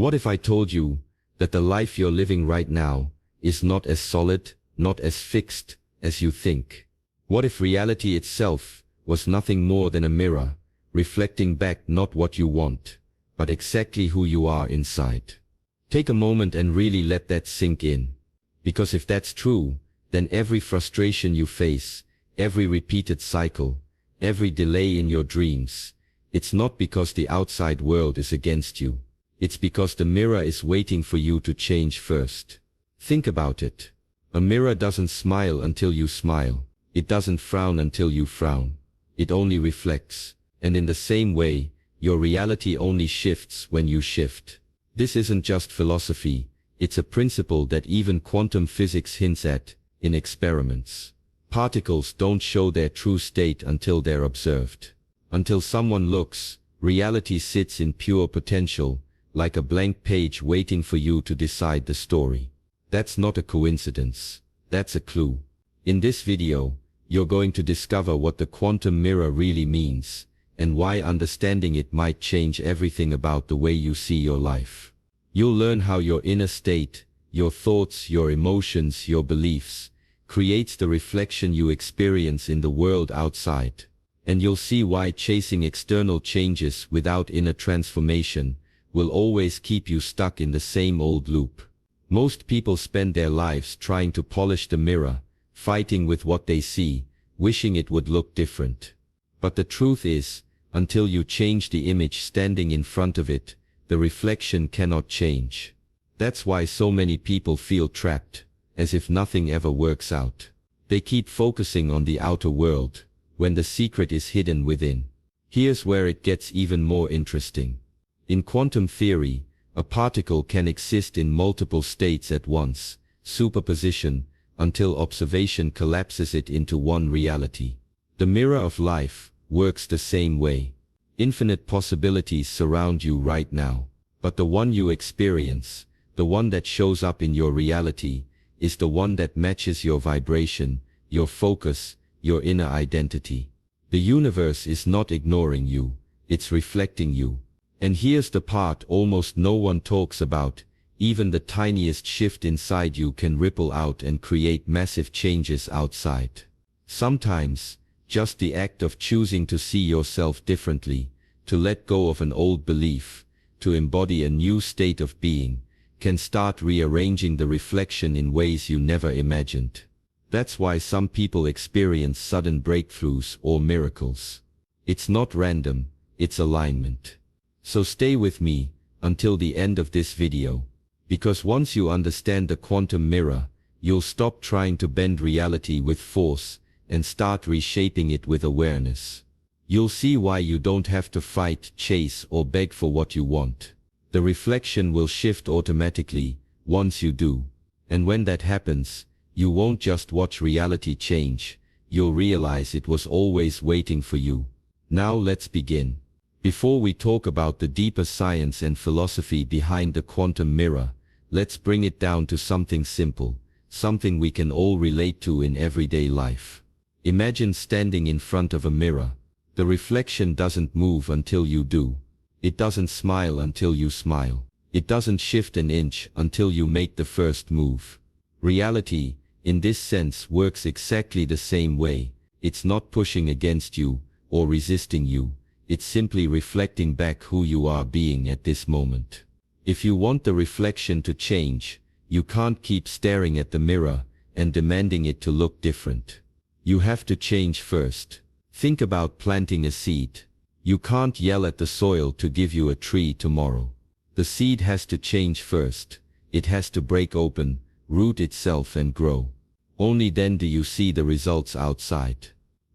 What if I told you that the life you're living right now is not as solid, not as fixed as you think? What if reality itself was nothing more than a mirror, reflecting back not what you want, but exactly who you are inside? Take a moment and really let that sink in. Because if that's true, then every frustration you face, every repeated cycle, every delay in your dreams, it's not because the outside world is against you. It's because the mirror is waiting for you to change first. Think about it. A mirror doesn't smile until you smile. It doesn't frown until you frown. It only reflects. And in the same way, your reality only shifts when you shift. This isn't just philosophy. It's a principle that even quantum physics hints at in experiments. Particles don't show their true state until they're observed. Until someone looks, reality sits in pure potential, like a blank page waiting for you to decide the story. That's not a coincidence. That's a clue. In this video, you're going to discover what the quantum mirror really means, and why understanding it might change everything about the way you see your life. You'll learn how your inner state, your thoughts, your emotions, your beliefs, creates the reflection you experience in the world outside. And you'll see why chasing external changes without inner transformation will always keep you stuck in the same old loop. Most people spend their lives trying to polish the mirror, fighting with what they see, wishing it would look different. But the truth is, until you change the image standing in front of it, the reflection cannot change. That's why so many people feel trapped, as if nothing ever works out. They keep focusing on the outer world, when the secret is hidden within. Here's where it gets even more interesting. In quantum theory, a particle can exist in multiple states at once, superposition, until observation collapses it into one reality. The mirror of life works the same way. Infinite possibilities surround you right now, but the one you experience, the one that shows up in your reality, is the one that matches your vibration, your focus, your inner identity. The universe is not ignoring you, it's reflecting you. And here's the part almost no one talks about: even the tiniest shift inside you can ripple out and create massive changes outside. Sometimes, just the act of choosing to see yourself differently, to let go of an old belief, to embody a new state of being, can start rearranging the reflection in ways you never imagined. That's why some people experience sudden breakthroughs or miracles. It's not random, it's alignment. So stay with me until the end of this video, because once you understand the quantum mirror, you'll stop trying to bend reality with force and start reshaping it with awareness. You'll see why you don't have to fight, chase, or beg for what you want. The reflection will shift automatically once you do. And when that happens, you won't just watch reality change, you'll realize it was always waiting for you. Now let's begin. Before we talk about the deeper science and philosophy behind the quantum mirror, let's bring it down to something simple, something we can all relate to in everyday life. Imagine standing in front of a mirror. The reflection doesn't move until you do. It doesn't smile until you smile. It doesn't shift an inch until you make the first move. Reality, in this sense, works exactly the same way. It's not pushing against you or resisting you. It's simply reflecting back who you are being at this moment. If you want the reflection to change, you can't keep staring at the mirror and demanding it to look different. You have to change first. Think about planting a seed. You can't yell at the soil to give you a tree tomorrow. The seed has to change first. It has to break open, root itself and grow. Only then do you see the results outside.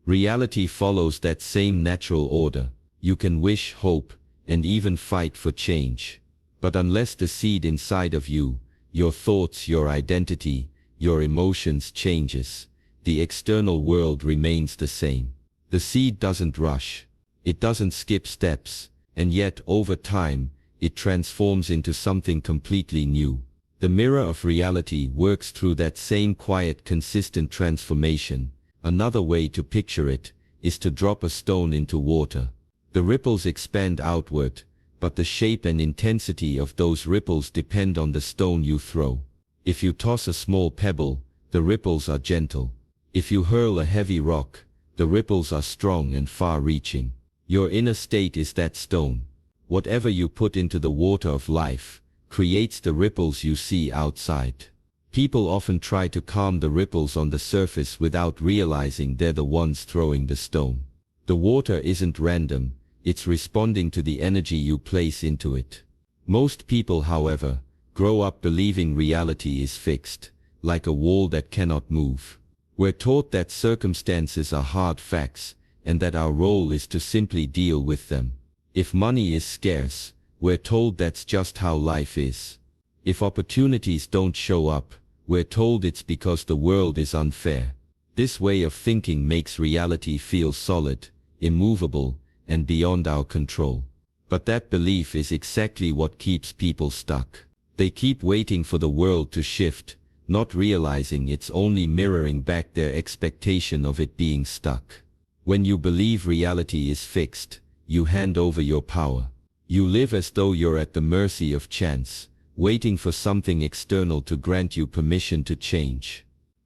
Reality follows that same natural order. You can wish, hope, and even fight for change. But unless the seed inside of you, your thoughts, your identity, your emotions changes, the external world remains the same. The seed doesn't rush. It doesn't skip steps, and yet over time, it transforms into something completely new. The mirror of reality works through that same quiet, consistent transformation. Another way to picture it is to drop a stone into water. The ripples expand outward, but the shape and intensity of those ripples depend on the stone you throw. If you toss a small pebble, the ripples are gentle. If you hurl a heavy rock, the ripples are strong and far-reaching. Your inner state is that stone. Whatever you put into the water of life creates the ripples you see outside. People often try to calm the ripples on the surface without realizing they're the ones throwing the stone. The water isn't random, it's responding to the energy you place into it. Most people, however, grow up believing reality is fixed, like a wall that cannot move. We're taught that circumstances are hard facts, and that our role is to simply deal with them. If money is scarce, we're told that's just how life is. If opportunities don't show up, we're told it's because the world is unfair. This way of thinking makes reality feel solid, immovable, and beyond our control. But that belief is exactly what keeps people stuck. They keep waiting for the world to shift, not realizing it's only mirroring back their expectation of it being stuck. When you believe reality is fixed, you hand over your power. You live as though you're at the mercy of chance, waiting for something external to grant you permission to change.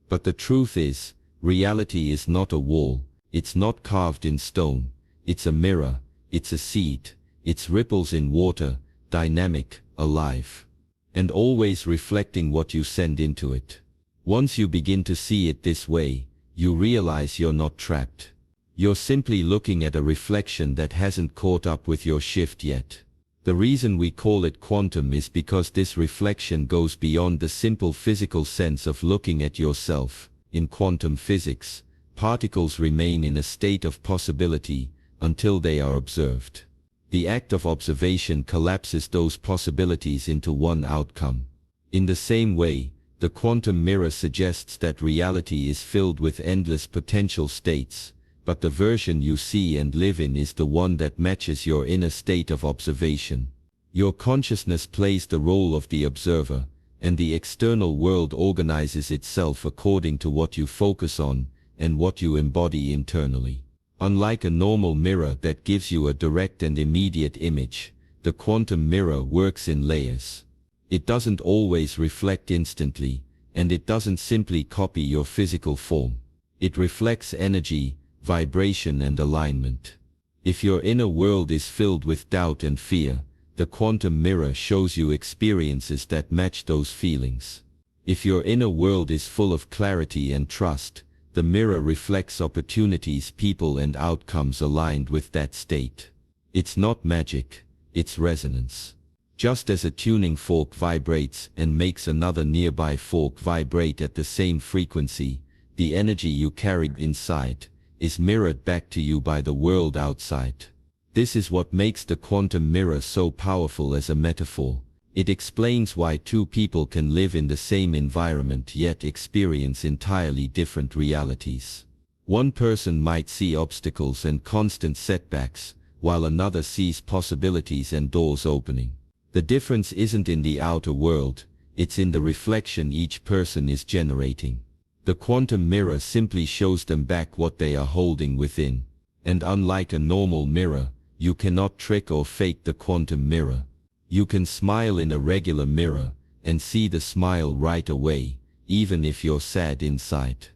But the truth is, reality is not a wall, it's not carved in stone, it's a mirror, it's a seed, it's ripples in water, dynamic, alive, and always reflecting what you send into it. Once you begin to see it this way, you realize you're not trapped. You're simply looking at a reflection that hasn't caught up with your shift yet. The reason we call it quantum is because this reflection goes beyond the simple physical sense of looking at yourself. In quantum physics, particles remain in a state of possibility until they are observed. The act of observation collapses those possibilities into one outcome. In the same way, the quantum mirror suggests that reality is filled with endless potential states, but the version you see and live in is the one that matches your inner state of observation. Your consciousness plays the role of the observer, and the external world organizes itself according to what you focus on and what you embody internally. Unlike a normal mirror that gives you a direct and immediate image, the quantum mirror works in layers. It doesn't always reflect instantly, and it doesn't simply copy your physical form. It reflects energy, vibration, and alignment. If your inner world is filled with doubt and fear, the quantum mirror shows you experiences that match those feelings. If your inner world is full of clarity and trust, the mirror reflects opportunities, people, and outcomes aligned with that state. It's not magic, it's resonance. Just as a tuning fork vibrates and makes another nearby fork vibrate at the same frequency, the energy you carried inside is mirrored back to you by the world outside. This is what makes the quantum mirror so powerful as a metaphor. It explains why two people can live in the same environment yet experience entirely different realities. One person might see obstacles and constant setbacks, while another sees possibilities and doors opening. The difference isn't in the outer world, it's in the reflection each person is generating. The quantum mirror simply shows them back what they are holding within. And unlike a normal mirror, you cannot trick or fake the quantum mirror. You can smile in a regular mirror and see the smile right away, even if you're sad inside.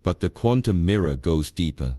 But the quantum mirror goes deeper.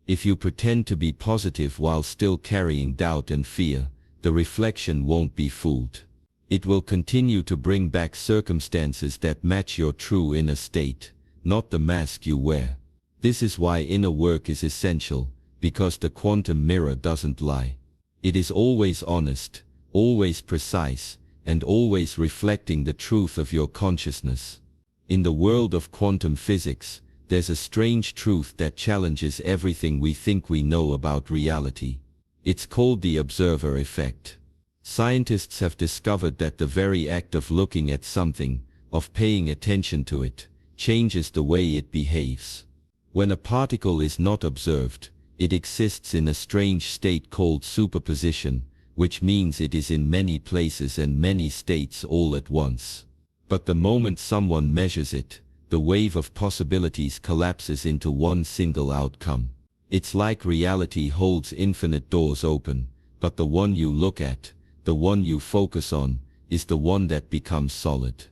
If you pretend to be positive while still carrying doubt and fear, the reflection won't be fooled. It will continue to bring back circumstances that match your true inner state, not the mask you wear. This is why inner work is essential, because the quantum mirror doesn't lie. It is always honest, always precise, and always reflecting the truth of your consciousness. In the world of quantum physics, there's a strange truth that challenges everything we think we know about reality. It's called the observer effect. Scientists have discovered that the very act of looking at something, of paying attention to it, changes the way it behaves. When a particle is not observed, it exists in a strange state called superposition, which means it is in many places and many states all at once. But the moment someone measures it, the wave of possibilities collapses into one single outcome. It's like reality holds infinite doors open, but the one you look at, The one you focus on is the one that becomes solid.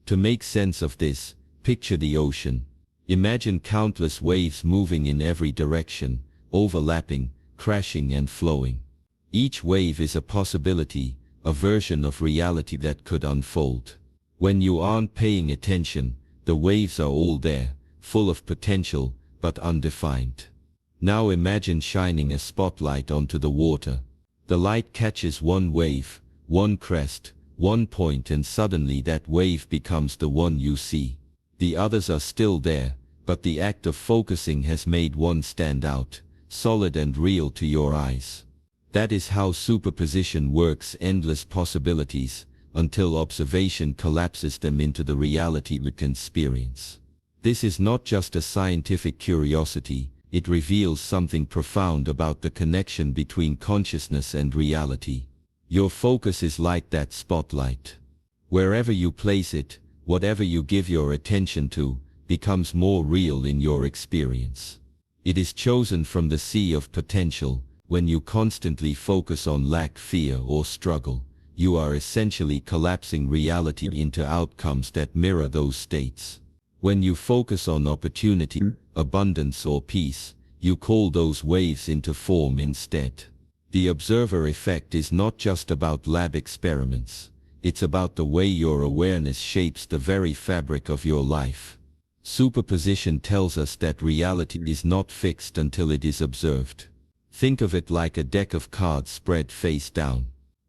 To make sense of this, picture the ocean. Imagine countless waves moving in every direction, overlapping, crashing and flowing. Each wave is a possibility, a version of reality that could unfold. When you aren't paying attention, the waves are all there, full of potential, but undefined. Now imagine shining a spotlight onto the water. The light catches one wave, one crest, one point, and suddenly that wave becomes the one you see. The others are still there, but the act of focusing has made one stand out, solid and real to your eyes. That is how superposition works: endless possibilities, until observation collapses them into the reality we can experience. This is not just a scientific curiosity, it reveals something profound about the connection between consciousness and reality. Your focus is like that spotlight. Wherever you place it, whatever you give your attention to, becomes more real in your experience. It is chosen from the sea of potential. When you constantly focus on lack, fear, or struggle, you are essentially collapsing reality into outcomes that mirror those states. When you focus on opportunity, abundance, or peace, you call those waves into form instead. The observer effect is not just about lab experiments. It's about the way your awareness shapes the very fabric of your life. Superposition tells us that reality is not fixed until it is observed. Think of it like a deck of cards spread face down.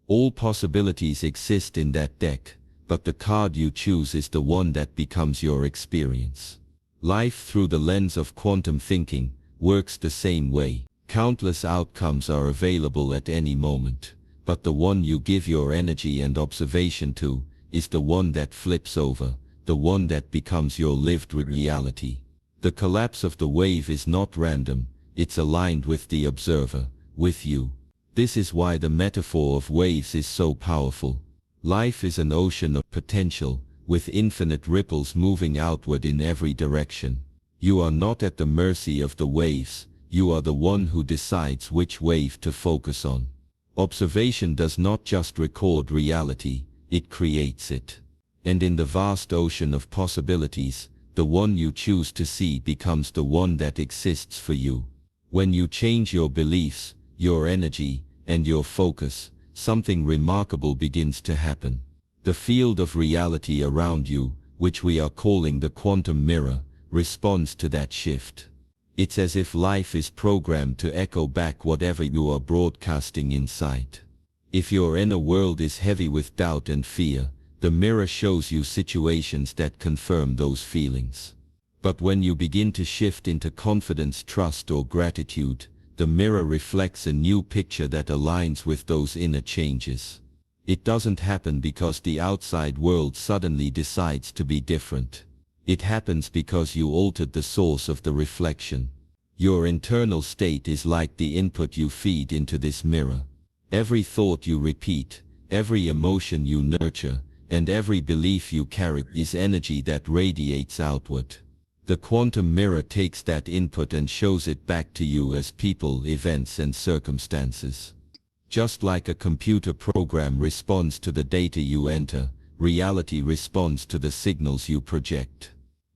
All possibilities exist in that deck, but the card you choose is the one that becomes your experience. Life through the lens of quantum thinking works the same way. Countless outcomes are available at any moment, but the one you give your energy and observation to is the one that flips over, the one that becomes your lived reality. The collapse of the wave is not random. It's aligned with the observer, with you. This is why the metaphor of waves is so powerful. Life is an ocean of potential, with infinite ripples moving outward in every direction. You are not at the mercy of the waves, you are the one who decides which wave to focus on. Observation does not just record reality, it creates it. And in the vast ocean of possibilities, the one you choose to see becomes the one that exists for you. When you change your beliefs, your energy, and your focus, something remarkable begins to happen. The field of reality around you, which we are calling the quantum mirror, responds to that shift. It's as if life is programmed to echo back whatever you are broadcasting inside. If your inner world is heavy with doubt and fear, the mirror shows you situations that confirm those feelings. But when you begin to shift into confidence, trust, or gratitude, the mirror reflects a new picture that aligns with those inner changes. It doesn't happen because the outside world suddenly decides to be different. It happens because you altered the source of the reflection. Your internal state is like the input you feed into this mirror. Every thought you repeat, every emotion you nurture, and every belief you carry is energy that radiates outward. The quantum mirror takes that input and shows it back to you as people, events, and circumstances. Just like a computer program responds to the data you enter, reality responds to the signals you project.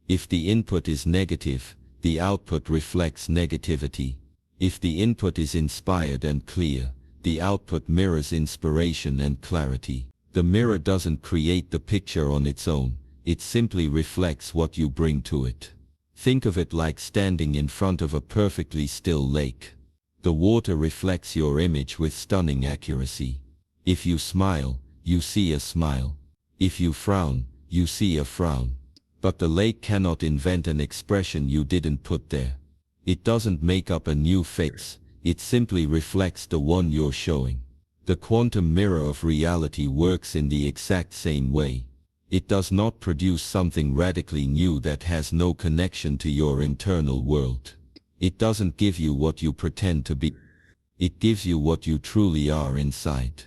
If the input is negative, the output reflects negativity. If the input is inspired and clear, the output mirrors inspiration and clarity. The mirror doesn't create the picture on its own, it simply reflects what you bring to it. Think of it like standing in front of a perfectly still lake. The water reflects your image with stunning accuracy. If you smile, you see a smile. If you frown, you see a frown. But the lake cannot invent an expression you didn't put there. It doesn't make up a new face, it simply reflects the one you're showing. The quantum mirror of reality works in the exact same way. It does not produce something radically new that has no connection to your internal world. It doesn't give you what you pretend to be. It gives you what you truly are inside.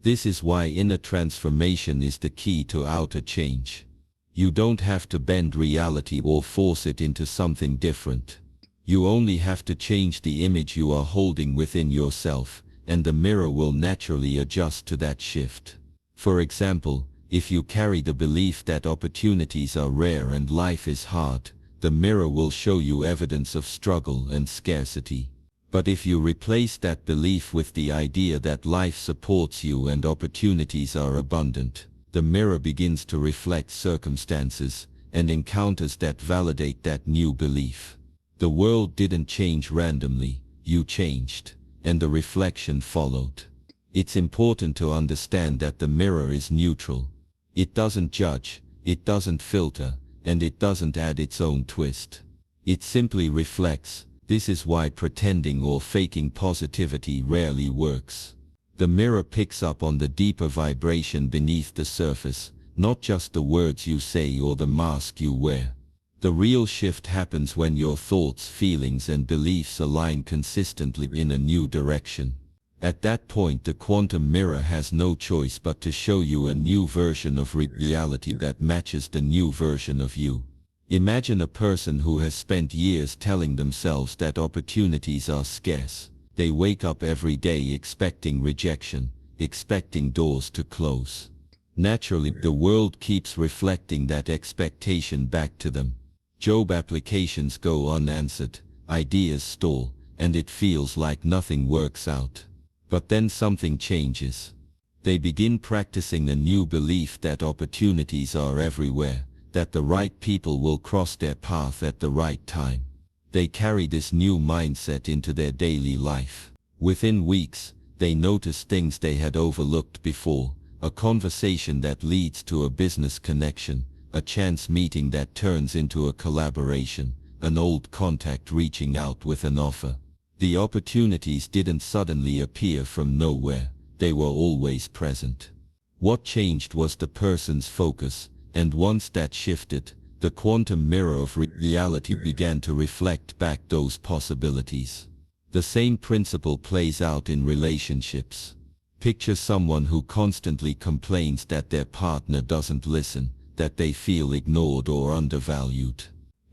This is why inner transformation is the key to outer change. You don't have to bend reality or force it into something different. You only have to change the image you are holding within yourself, and the mirror will naturally adjust to that shift. For example, if you carry the belief that opportunities are rare and life is hard, the mirror will show you evidence of struggle and scarcity. But if you replace that belief with the idea that life supports you and opportunities are abundant, the mirror begins to reflect circumstances and encounters that validate that new belief. The world didn't change randomly, you changed, and the reflection followed. It's important to understand that the mirror is neutral. It doesn't judge, it doesn't filter, and it doesn't add its own twist. It simply reflects. This is why pretending or faking positivity rarely works. The mirror picks up on the deeper vibration beneath the surface, not just the words you say or the mask you wear. The real shift happens when your thoughts, feelings, and beliefs align consistently in a new direction. At that point, the quantum mirror has no choice but to show you a new version of reality that matches the new version of you. Imagine a person who has spent years telling themselves that opportunities are scarce. They wake up every day expecting rejection, expecting doors to close. Naturally, the world keeps reflecting that expectation back to them. Job applications go unanswered, ideas stall, and it feels like nothing works out. But then something changes. They begin practicing a new belief that opportunities are everywhere, that the right people will cross their path at the right time. They carry this new mindset into their daily life. Within weeks, they notice things they had overlooked before, a conversation that leads to a business connection, a chance meeting that turns into a collaboration, an old contact reaching out with an offer. The opportunities didn't suddenly appear from nowhere, they were always present. What changed was the person's focus, and once that shifted, the quantum mirror of reality began to reflect back those possibilities. The same principle plays out in relationships. Picture someone who constantly complains that their partner doesn't listen, that they feel ignored or undervalued.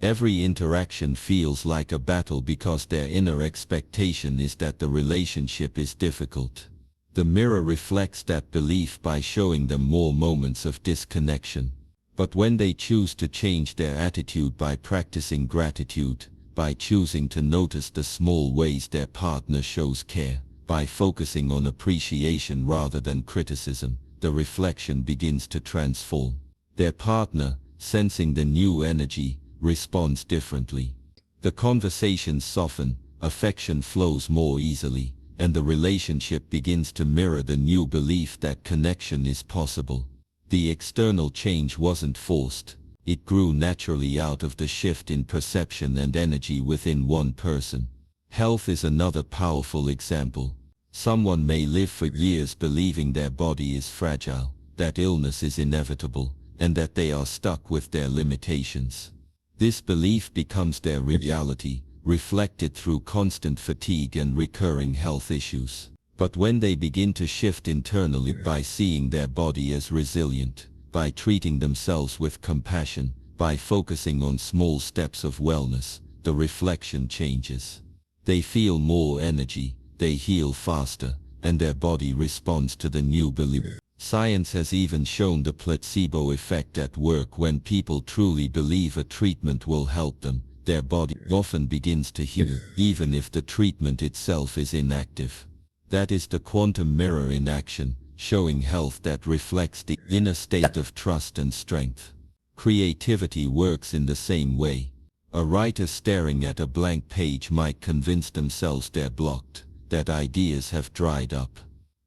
Every interaction feels like a battle because their inner expectation is that the relationship is difficult. The mirror reflects that belief by showing them more moments of disconnection. But when they choose to change their attitude by practicing gratitude, by choosing to notice the small ways their partner shows care, by focusing on appreciation rather than criticism, the reflection begins to transform. Their partner, sensing the new energy, responds differently. The conversations soften, affection flows more easily, and the relationship begins to mirror the new belief that connection is possible. The external change wasn't forced, it grew naturally out of the shift in perception and energy within one person. Health is another powerful example. Someone may live for years believing their body is fragile, that illness is inevitable, and that they are stuck with their limitations. This belief becomes their reality, reflected through constant fatigue and recurring health issues. But when they begin to shift internally by seeing their body as resilient, by treating themselves with compassion, by focusing on small steps of wellness, the reflection changes. They feel more energy, they heal faster, and their body responds to the new belief. Science has even shown the placebo effect at work. When people truly believe a treatment will help them, their body often begins to heal, even if the treatment itself is inactive. That is the quantum mirror in action, showing health that reflects the inner state of trust and strength. Creativity works in the same way. A writer staring at a blank page might convince themselves they're blocked, that ideas have dried up.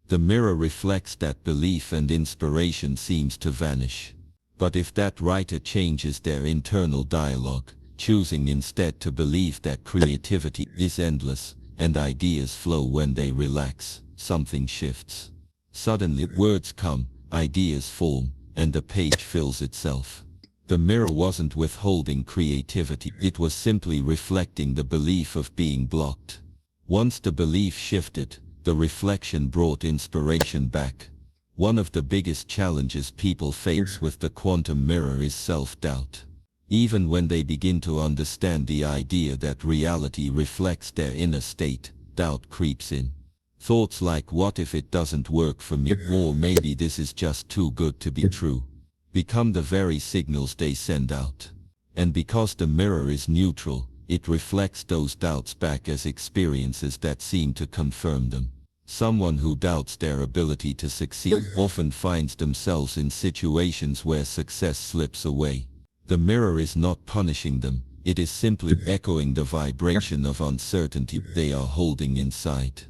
The mirror reflects that belief and inspiration seems to vanish. But if that writer changes their internal dialogue, choosing instead to believe that creativity is endless, and ideas flow when they relax, something shifts. Suddenly words come, ideas form, and the page fills itself. The mirror wasn't withholding creativity, it was simply reflecting the belief of being blocked. Once the belief shifted, the reflection brought inspiration back. One of the biggest challenges people face with the quantum mirror is self-doubt. Even when they begin to understand the idea that reality reflects their inner state, doubt creeps in. Thoughts like what if it doesn't work for me, or maybe this is just too good to be true, become the very signals they send out. And because the mirror is neutral, it reflects those doubts back as experiences that seem to confirm them. Someone who doubts their ability to succeed often finds themselves in situations where success slips away. The mirror is not punishing them, it is simply echoing the vibration of uncertainty they are holding inside.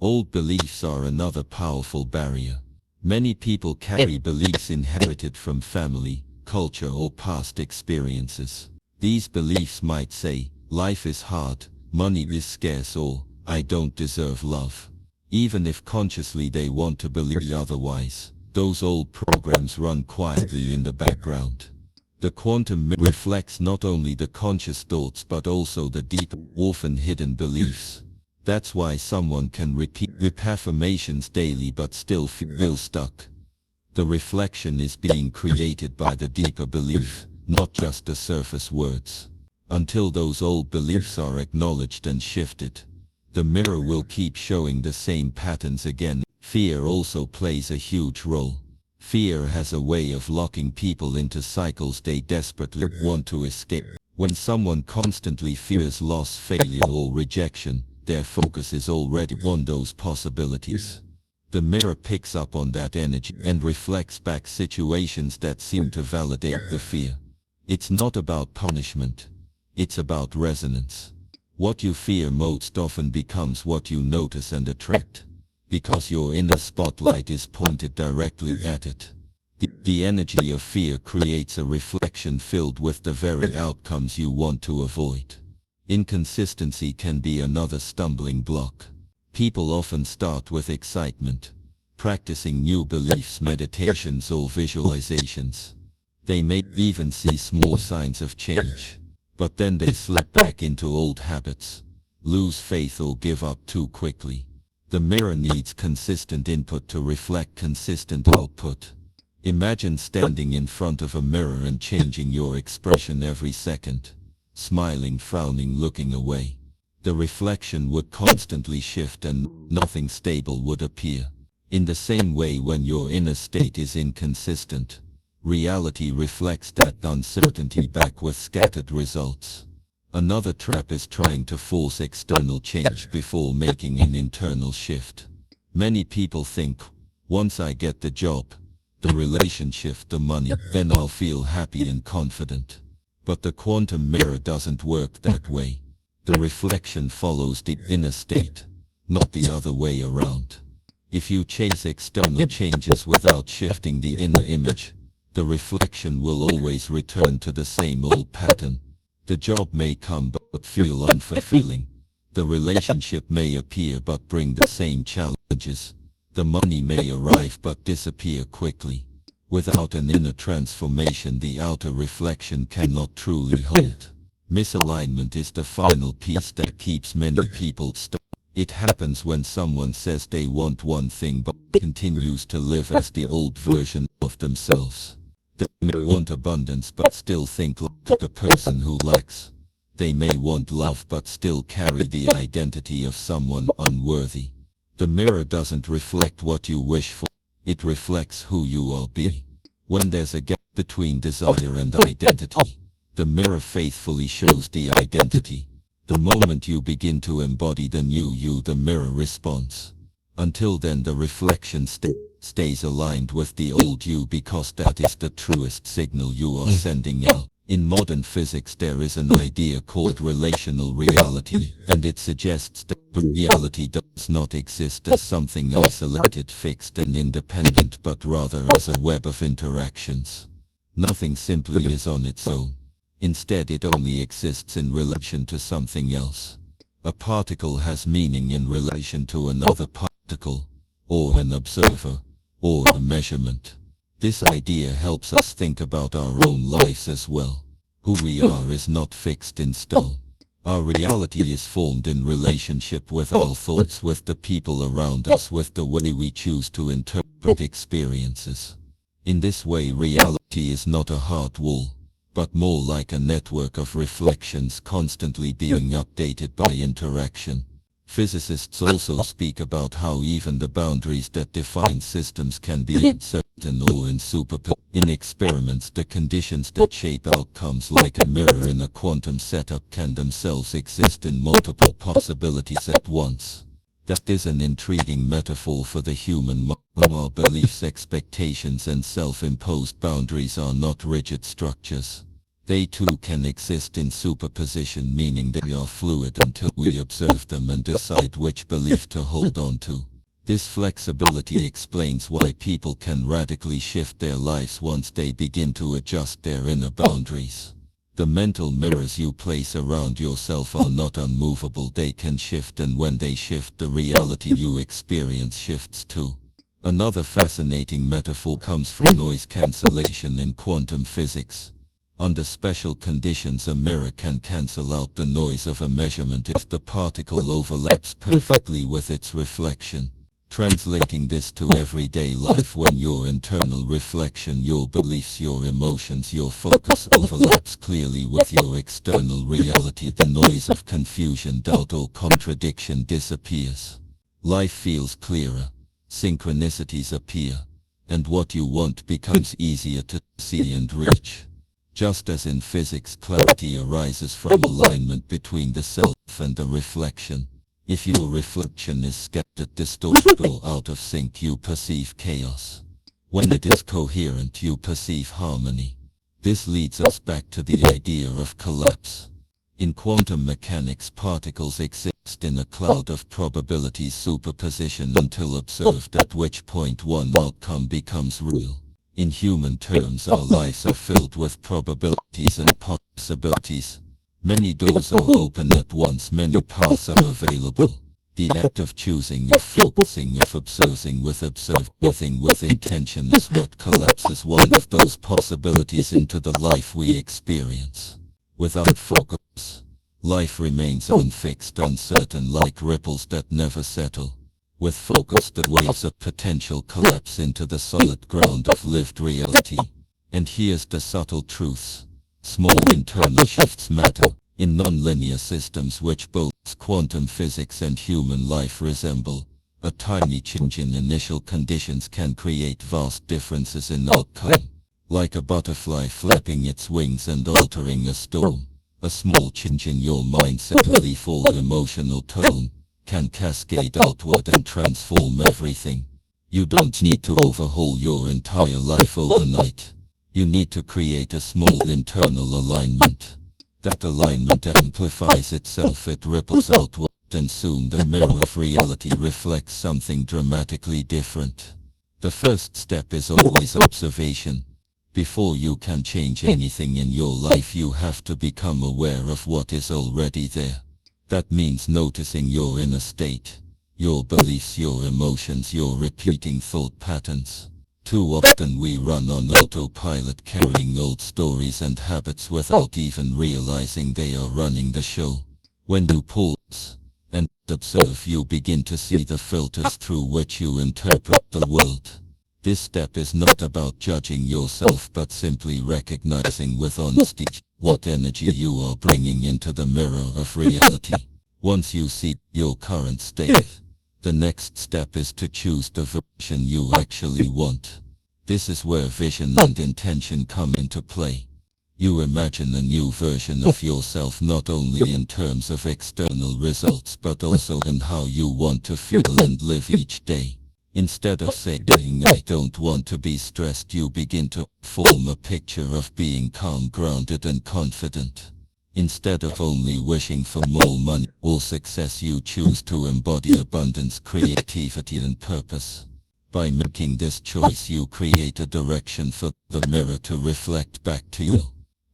Old beliefs are another powerful barrier. Many people carry beliefs inherited from family, culture, or past experiences. These beliefs might say, life is hard, money is scarce, or I don't deserve love. Even if consciously they want to believe otherwise, those old programs run quietly in the background. The quantum mirror reflects not only the conscious thoughts but also the deep, often hidden beliefs. That's why someone can repeat affirmations daily but still feel stuck. The reflection is being created by the deeper belief, not just the surface words. Until those old beliefs are acknowledged and shifted, the mirror will keep showing the same patterns again. Fear also plays a huge role. Fear has a way of locking people into cycles they desperately want to escape. When someone constantly fears loss, failure, or rejection, their focus is already on those possibilities. The mirror picks up on that energy and reflects back situations that seem to validate the fear. It's not about punishment. It's about resonance. What you fear most often becomes what you notice and attract, because your inner spotlight is pointed directly at it. The energy of fear creates a reflection filled with the very outcomes you want to avoid. Inconsistency can be another stumbling block. People often start with excitement, practicing new beliefs, meditations, or visualizations. They may even see small signs of change, but then they slip back into old habits, lose faith, or give up too quickly. The mirror needs consistent input to reflect consistent output. Imagine standing in front of a mirror and changing your expression every second. Smiling, frowning, looking away. The reflection would constantly shift and nothing stable would appear. In the same way, when your inner state is inconsistent, reality reflects that uncertainty back with scattered results. Another trap is trying to force external change before making an internal shift. Many people think, once I get the job, the relationship, the money, then I'll feel happy and confident. But the quantum mirror doesn't work that way. The reflection follows the inner state, not the other way around. If you chase external changes without shifting the inner image, the reflection will always return to the same old pattern. The job may come but feel unfulfilling. The relationship may appear but bring the same challenges. The money may arrive but disappear quickly. Without an inner transformation, the outer reflection cannot truly hold. Misalignment is the final piece that keeps many people stuck. It happens when someone says they want one thing but continues to live as the old version of themselves. They may want abundance but still think like the person who lacks. They may want love but still carry the identity of someone unworthy. The mirror doesn't reflect what you wish for. It reflects who you are being. When there's a gap between desire and identity, the mirror faithfully shows the identity. The moment you begin to embody the new you, the mirror responds. Until then, the reflection stays aligned with the old you, because that is the truest signal you are sending out. In modern physics, there is an idea called relational reality, and it suggests that reality does not exist as something isolated, fixed, and independent, but rather as a web of interactions. Nothing simply is on its own. Instead, it only exists in relation to something else. A particle has meaning in relation to another particle, or an observer, or a measurement. This idea helps us think about our own lives as well. Who we are is not fixed in stone. Our reality is formed in relationship with our thoughts, with the people around us, with the way we choose to interpret experiences. In this way, reality is not a hard wall, but more like a network of reflections constantly being updated by interaction. Physicists also speak about how even the boundaries that define systems can be uncertain or in In experiments, the conditions that shape outcomes like a mirror in a quantum setup can themselves exist in multiple possibilities at once. That is an intriguing metaphor for the human mind. Our beliefs, expectations, and self-imposed boundaries are not rigid structures. They too can exist in superposition, meaning they are fluid until we observe them and decide which belief to hold on to. This flexibility explains why people can radically shift their lives once they begin to adjust their inner boundaries. The mental mirrors you place around yourself are not unmovable. They can shift, and when they shift, the reality you experience shifts too. Another fascinating metaphor comes from noise cancellation in quantum physics. Under special conditions, a mirror can cancel out the noise of a measurement if the particle overlaps perfectly with its reflection. Translating this to everyday life, when your internal reflection, your beliefs, your emotions, your focus overlaps clearly with your external reality, the noise of confusion, doubt, or contradiction disappears. Life feels clearer, synchronicities appear, and what you want becomes easier to see and reach. Just as in physics, clarity arises from alignment between the self and the reflection. If your reflection is scattered, distorted, or out of sync, you perceive chaos. When it is coherent, you perceive harmony. This leads us back to the idea of collapse. In quantum mechanics, particles exist in a cloud of probabilities superposition until observed, at which point one outcome becomes real. In human terms, our lives are filled with probabilities and possibilities. Many doors are open at once, many paths are available. The act of choosing, of focusing, of observing with intention is what collapses one of those possibilities into the life we experience. Without focus, life remains unfixed, uncertain, like ripples that never settle. With focus, the waves of potential collapse into the solid ground of lived reality. And here's the subtle truths. Small internal shifts matter. In nonlinear systems, which both quantum physics and human life resemble, a tiny change in initial conditions can create vast differences in outcome. Like a butterfly flapping its wings and altering a storm, a small change in your mindset, belief, or emotional tone can cascade outward and transform everything. You don't need to overhaul your entire life overnight. You need to create a small internal alignment. That alignment amplifies itself, it ripples outward, and soon the mirror of reality reflects something dramatically different. The first step is always observation. Before you can change anything in your life, you have to become aware of what is already there. That means noticing your inner state, your beliefs, your emotions, your repeating thought patterns. Too often we run on autopilot, carrying old stories and habits without even realizing they are running the show. When you pause and observe, you begin to see the filters through which you interpret the world. This step is not about judging yourself, but simply recognizing with honesty what energy you are bringing into the mirror of reality. Once you see your current state, the next step is to choose the version you actually want. This is where vision and intention come into play. You imagine a new version of yourself, not only in terms of external results, but also in how you want to feel and live each day. Instead of saying, "I don't want to be stressed," you begin to form a picture of being calm, grounded, and confident. Instead of only wishing for more money or success, you choose to embody abundance, creativity, and purpose. By making this choice, you create a direction for the mirror to reflect back to you.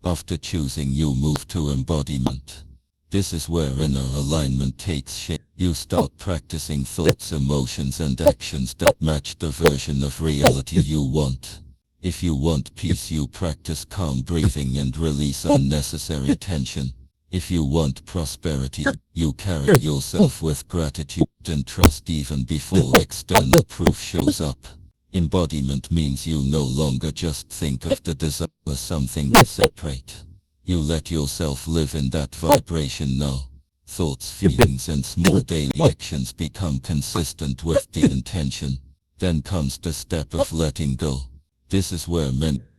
After choosing, you move to embodiment. This is where inner alignment takes shape. You start practicing thoughts, emotions, and actions that match the version of reality you want. If you want peace, you practice calm breathing and release unnecessary tension. If you want prosperity, you carry yourself with gratitude and trust even before external proof shows up. Embodiment means you no longer just think of the desire as something separate. You let yourself live in that vibration now. Thoughts, feelings, and small daily actions become consistent with the intention. Then comes the step of letting go. This is where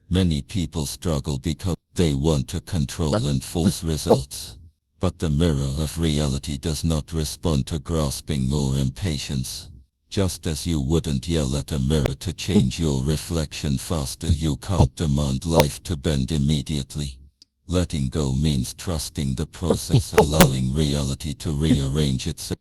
many people struggle because they want to control and force results. But the mirror of reality does not respond to grasping or impatience. Just as you wouldn't yell at a mirror to change your reflection faster, you can't demand life to bend immediately. Letting go means trusting the process, allowing reality to rearrange itself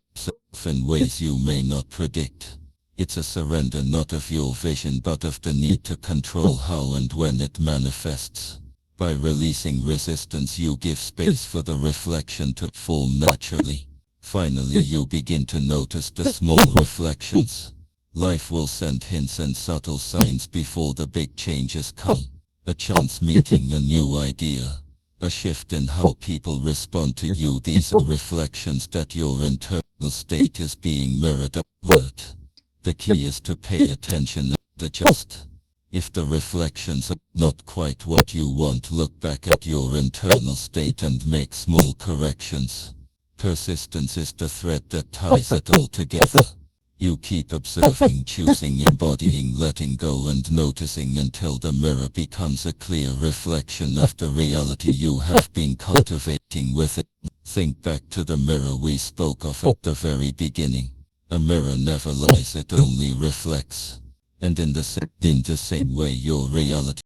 in ways you may not predict. It's a surrender not of your vision but of the need to control how and when it manifests. By releasing resistance, you give space for the reflection to form naturally. Finally, you begin to notice the small reflections. Life will send hints and subtle signs before the big changes come. A chance meeting, a new idea, a shift in how people respond to you. These are reflections that your internal state is being mirrored upward. The key is to pay attention and adjust. If the reflections are not quite what you want, look back at your internal state and make small corrections. Persistence is the thread that ties it all together. You keep observing, choosing, embodying, letting go and noticing until the mirror becomes a clear reflection of the reality you have been cultivating with it. Think back to the mirror we spoke of at the very beginning. A mirror never lies, it only reflects. And in the same way, your reality